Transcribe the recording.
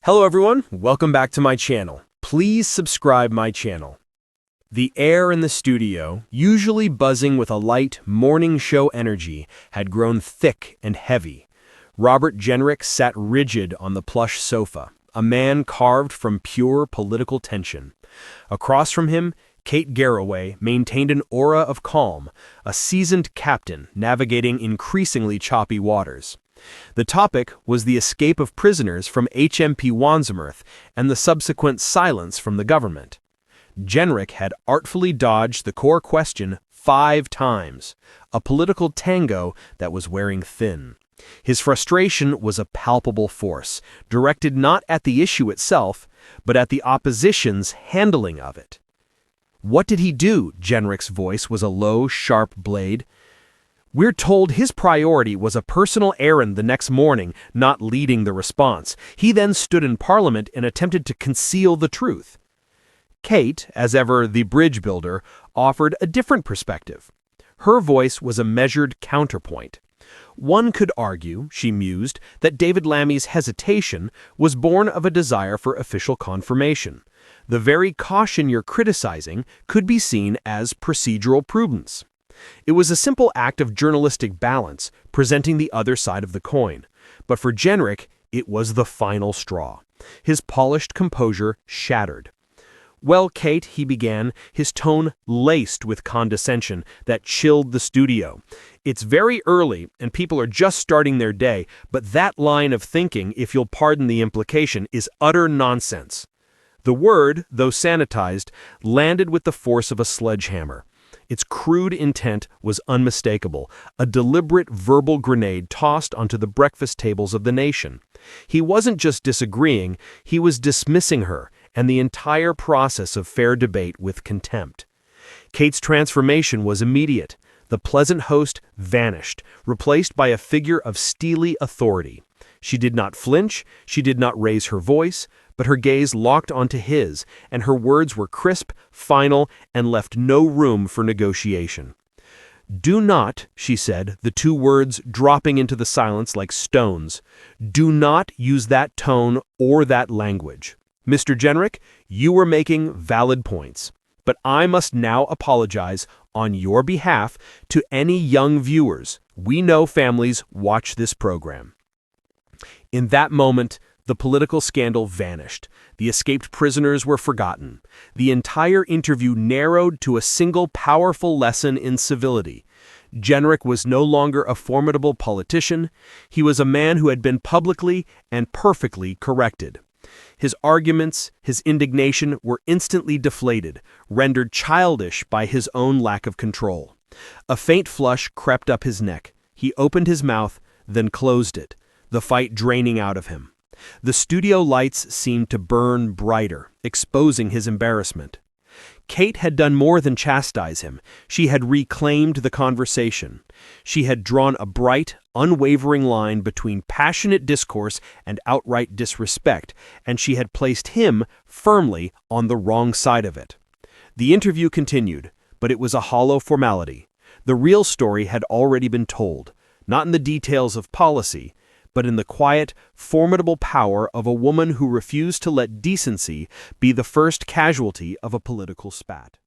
Hello everyone, welcome back to my channel. Please subscribe my channel. The air in the studio, usually buzzing with a light morning show energy, had grown thick and heavy. Robert Jenrick sat rigid on the plush sofa, a man carved from pure political tension. Across from him, Kate Garraway maintained an aura of calm, a seasoned captain navigating increasingly choppy waters. The topic was the escape of prisoners from HMP Wandsworth and the subsequent silence from the government. Jenrick had artfully dodged the core question 5 times, a political tango that was wearing thin. His frustration was a palpable force, directed not at the issue itself, but at the opposition's handling of it. "What did he do?" Jenrick's voice was a low, sharp blade. "We're told his priority was a personal errand the next morning, not leading the response. He then stood in Parliament and attempted to conceal the truth." Kate, as ever the bridge builder, offered a different perspective. Her voice was a measured counterpoint. "One could argue," she mused, "that David Lammy's hesitation was born of a desire for official confirmation. The very caution you're criticizing could be seen as procedural prudence. It was a simple act of journalistic balance, presenting the other side of the coin. But for Jenrick, it was the final straw. His polished composure shattered. "Well, Kate," he began, his tone laced with condescension that chilled the studio. "It's very early, and people are just starting their day, but that line of thinking, if you'll pardon the implication, is utter nonsense." The word, though sanitized, landed with the force of a sledgehammer. Its crude intent was unmistakable, a deliberate verbal grenade tossed onto the breakfast tables of the nation. He wasn't just disagreeing, he was dismissing her and the entire process of fair debate with contempt. Kate's transformation was immediate. The pleasant host vanished, replaced by a figure of steely authority. She did not flinch, she did not raise her voice, but her gaze locked onto his, and her words were crisp, final, and left no room for negotiation. "Do not," she said, the 2 words dropping into the silence like stones, "do not use that tone or that language. Mr. Jenrick, you were making valid points, but I must now apologize on your behalf to any young viewers. We know families watch this program." In that moment, the political scandal vanished. The escaped prisoners were forgotten. The entire interview narrowed to a single powerful lesson in civility. Jenrick was no longer a formidable politician. He was a man who had been publicly and perfectly corrected. His arguments, his indignation were instantly deflated, rendered childish by his own lack of control. A faint flush crept up his neck. He opened his mouth, then closed it, the fight draining out of him. The studio lights seemed to burn brighter, exposing his embarrassment. Kate had done more than chastise him. She had reclaimed the conversation. She had drawn a bright, unwavering line between passionate discourse and outright disrespect, and she had placed him firmly on the wrong side of it. The interview continued, but it was a hollow formality. The real story had already been told, not in the details of policy, but in the quiet, formidable power of a woman who refused to let decency be the first casualty of a political spat.